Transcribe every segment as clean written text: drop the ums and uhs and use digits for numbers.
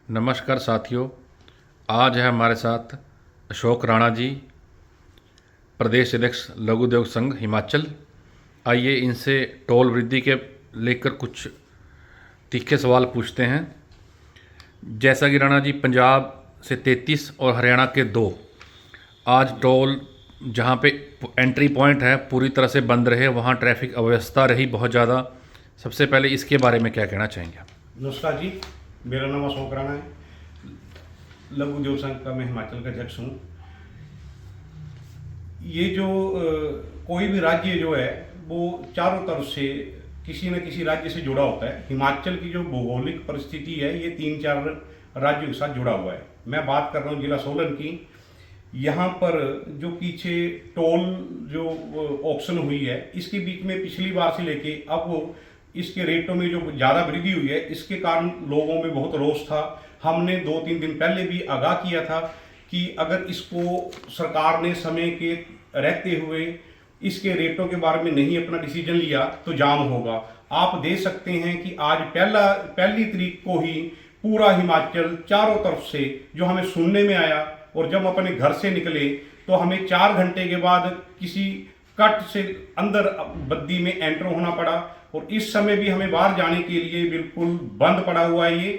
नमस्कार साथियों। आज है हमारे साथ अशोक राणा जी, प्रदेश अध्यक्ष लघु उद्योग संघ हिमाचल। आइए इनसे टोल वृद्धि के लेकर कुछ तीखे सवाल पूछते हैं। जैसा कि राणा जी, पंजाब से 33 और हरियाणा के 2 आज टोल जहां पे एंट्री पॉइंट है पूरी तरह से बंद रहे, वहां ट्रैफिक अव्यवस्था रही बहुत ज़्यादा। सबसे पहले इसके बारे में क्या कहना चाहेंगे आप? नमस्कार जी, मेरा नाम अशोक राणा है। लघु उद्योग संघ का मैं हिमाचल का अध्यक्ष हूँ। ये जो कोई भी राज्य जो है वो चारों तरफ से किसी न किसी राज्य से जुड़ा होता है। हिमाचल की जो भौगोलिक परिस्थिति है ये 3-4 राज्यों के साथ जुड़ा हुआ है। मैं बात कर रहा हूँ जिला सोलन की। यहाँ पर जो पीछे टोल जो ऑक्शन हुई है, इसके बीच में पिछली बार से लेके अब इसके रेटों में जो ज़्यादा वृद्धि हुई है, इसके कारण लोगों में बहुत रोष था। हमने 2-3 दिन पहले भी आगाह किया था कि अगर इसको सरकार ने समय के रहते हुए इसके रेटों के बारे में नहीं अपना डिसीजन लिया तो जाम होगा। आप देख सकते हैं कि आज पहली तारीख को ही पूरा हिमाचल चारों तरफ से जो हमें सुनने में आया, और जब अपने घर से निकले तो हमें 4 घंटे के बाद किसी कट से अंदर बद्दी में एंटर होना पड़ा, और इस समय भी हमें बाहर जाने के लिए बिल्कुल बंद पड़ा हुआ है ये।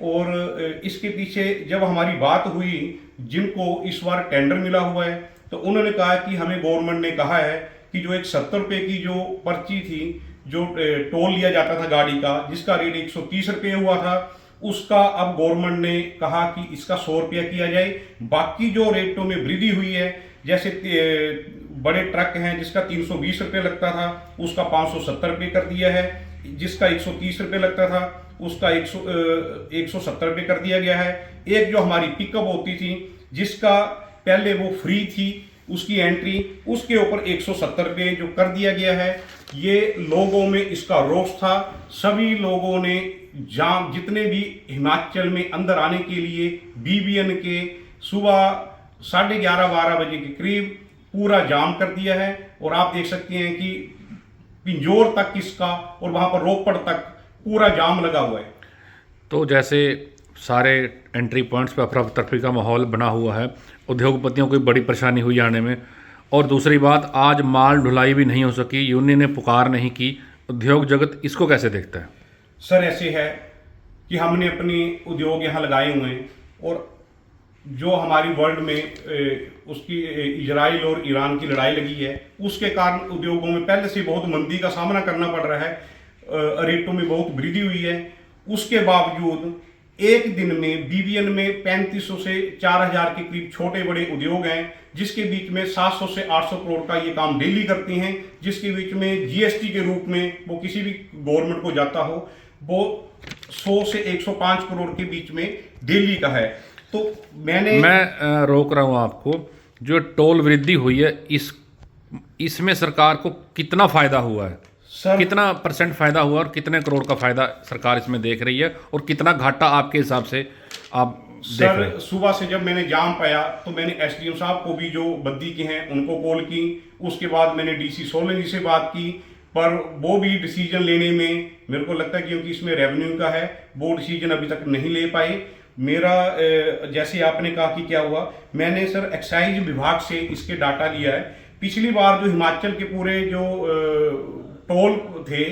और इसके पीछे जब हमारी बात हुई जिनको इस बार टेंडर मिला हुआ है, तो उन्होंने कहा कि हमें गवर्नमेंट ने कहा है कि जो एक 70 रुपये की जो पर्ची थी, जो टोल लिया जाता था गाड़ी का, जिसका रेट 130 रुपये हुआ था, उसका अब गवर्नमेंट ने कहा कि इसका 100 रुपया किया जाए। बाकी जो रेटों में वृद्धि हुई है, जैसे बड़े ट्रक हैं जिसका 320 रुपये लगता था उसका 570 रुपये कर दिया है, जिसका 130 रुपये लगता था उसका 170 रुपये कर दिया गया है। एक जो हमारी पिकअप होती थी जिसका पहले वो फ्री थी उसकी एंट्री, उसके ऊपर 170 रुपये जो कर दिया गया है। ये लोगों में इसका रोष था। सभी लोगों ने जितने भी हिमाचल में अंदर आने के लिए बीबीएन के सुबह 11:30-12 बजे के करीब पूरा जाम कर दिया है। और आप देख सकते हैं कि पिंजौर तक इसका और वहां पर रोपड़ तक पूरा जाम लगा हुआ है। तो जैसे सारे एंट्री पॉइंट्स पर अफरा तफरी का माहौल बना हुआ है, उद्योगपतियों को बड़ी परेशानी हुई आने में। और दूसरी बात, आज माल ढुलाई भी नहीं हो सकी, यूनियन ने पुकार नहीं की। उद्योग जगत इसको कैसे देखता है? सर ऐसे है कि हमने अपने उद्योग यहाँ लगाए हुए हैं, और जो हमारी वर्ल्ड में उसकी इजराइल और ईरान की लड़ाई लगी है, उसके कारण उद्योगों में पहले से बहुत मंदी का सामना करना पड़ रहा है। रेटों में बहुत वृद्धि हुई है। उसके बावजूद एक दिन में बीबीएन में 3500 से 4000 के करीब छोटे बड़े उद्योग हैं, जिसके बीच में 700 से 800 करोड़ का ये काम डेली करते हैं, जिसके बीच में जीएसटी के रूप में वो किसी भी गवर्नमेंट को जाता हो वो 100 से 105 करोड़ के बीच में डेली का है। तो मैं रोक रहा हूँ आपको। जो टोल वृद्धि हुई है इसमें सरकार को कितना फायदा हुआ है? सर, कितना परसेंट फायदा हुआ और कितने करोड़ का फायदा सरकार इसमें देख रही है, और कितना घाटा आपके हिसाब से आप देख रहे हैं? सुबह से जब मैंने जाम पाया तो मैंने एसडीएम साहब को भी जो बद्दी के हैं उनको कॉल की। उसके बाद मैंने डीसी सोलन जी से बात की, पर वो भी डिसीजन लेने में मेरे को लगता है क्योंकि इसमें रेवेन्यू का है, वो डिसीजन अभी तक नहीं ले पाए। मेरा जैसे आपने कहा कि क्या हुआ, मैंने सर एक्साइज विभाग से इसके डाटा लिया है। पिछली बार जो हिमाचल के पूरे जो टोल थे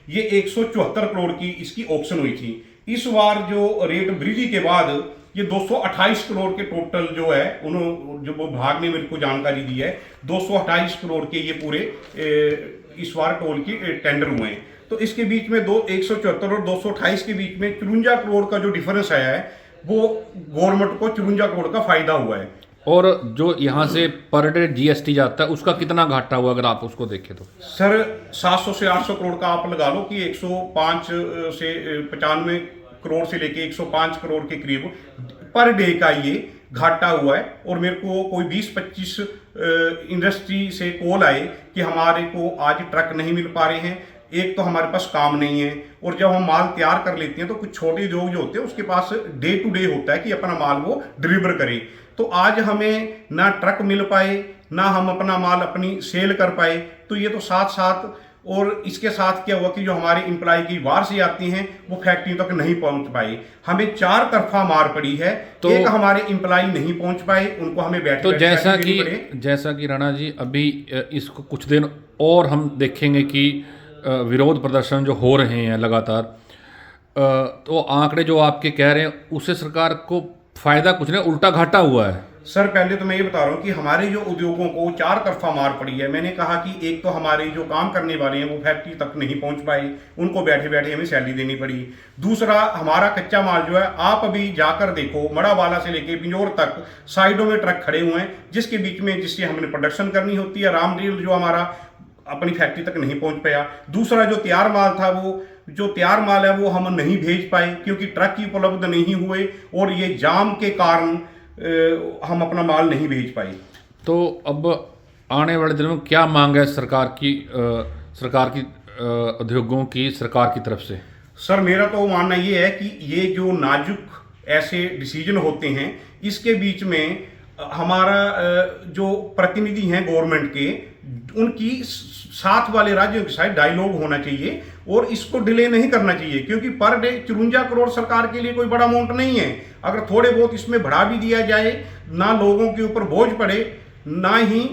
ये 174 करोड़ की इसकी ऑक्शन हुई थी। इस बार जो रेट वृद्धि के बाद ये 228 करोड़ के टोटल जो है उन्होंने जो विभाग ने मेरे को जानकारी दी है, 228 करोड़ के ये पूरे इस बार टोल की टेंडर हुए हैं। तो इसके बीच में 174 और 228 के बीच में 54 करोड़ का जो डिफरेंस आया है वो गवर्नमेंट को 54 करोड़ का फायदा हुआ है। और जो यहाँ से पर डे जीएसटी जाता है उसका कितना घाटा हुआ अगर आप उसको देखें तो? सर 700 से 800 करोड़ का आप लगा लो कि 105 से 95 करोड़ से लेके 105 करोड़ के करीब पर डे का ये घाटा हुआ है। और मेरे को कोई 20-25 इंडस्ट्री से कॉल आए कि हमारे को आज ट्रक नहीं मिल पा रहे हैं, एक तो हमारे पास काम नहीं है, और जब हम माल तैयार कर लेते हैं तो कुछ छोटे उद्योग जो होते हैं उसके पास डे टू डे होता है कि अपना माल वो डिलीवर करे। तो आज हमें ना ट्रक मिल पाए, ना हम अपना माल अपनी सेल कर पाए। तो ये तो साथ साथ और इसके साथ क्या हुआ कि जो हमारे एम्प्लॉय की बाहर से आती हैं वो फैक्ट्री तक नहीं पहुंच पाए। हमें 4 तरफा मार पड़ी है। तो एक हमारे एम्प्लॉय नहीं पहुंच पाए, उनको हमें बैठे तो बैठे जैसा सैलरी देनी पड़े। कि राणा जी अभी इसको कुछ दिन और हम देखेंगे कि विरोध प्रदर्शन जो हो रहे हैं लगातार, तो आंकड़े जो आपके कह रहे हैं उससे सरकार को फायदा कुछ नहीं, उल्टा घाटा हुआ है। सर पहले तो मैं ये बता रहा हूँ कि हमारे जो उद्योगों को 4 तरफा मार पड़ी है। मैंने कहा कि एक तो हमारे जो काम करने वाले हैं वो फैक्ट्री तक नहीं पहुंच पाए, उनको बैठे बैठे हमें सैलरी देनी पड़ी। दूसरा, हमारा कच्चा माल जो है, आप अभी जाकर देखो मड़ावाला से लेके पिंजौर तक साइडों में ट्रक खड़े हुए हैं, जिसके बीच में जिससे हमने प्रोडक्शन करनी होती है। रामडील जो हमारा अपनी फैक्ट्री तक नहीं पहुंच पाया। दूसरा, जो तैयार माल था, वो जो तैयार माल है वो हम नहीं भेज पाए क्योंकि ट्रक ही उपलब्ध नहीं हुए, और ये जाम के कारण हम अपना माल नहीं भेज पाए। तो अब आने वाले दिनों में क्या मांग है सरकार की उद्योगों की, सरकार की तरफ से? सर मेरा तो मानना ये है कि ये जो नाजुक ऐसे डिसीजन होते हैं, इसके बीच में हमारा जो प्रतिनिधि हैं गवर्नमेंट के, उनकी साथ वाले राज्यों के साथ डायलॉग होना चाहिए और इसको डिले नहीं करना चाहिए, क्योंकि पर डे 54 करोड़ सरकार के लिए कोई बड़ा अमाउंट नहीं है। अगर थोड़े बहुत इसमें बढ़ा भी दिया जाए, ना लोगों के ऊपर बोझ पड़े, ना ही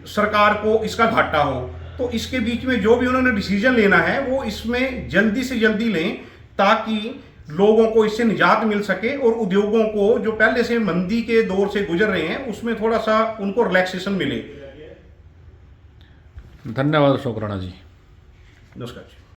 सरकार को इसका घाटा हो, तो इसके बीच में जो भी उन्होंने डिसीजन लेना है वो इसमें जल्दी से जल्दी लें, ताकि लोगों को इससे निजात मिल सके और उद्योगों को जो पहले से मंदी के दौर से गुजर रहे हैं उसमें थोड़ा सा उनको रिलैक्सेशन मिले। धन्यवाद अशोक राणा जी। नमस्कार।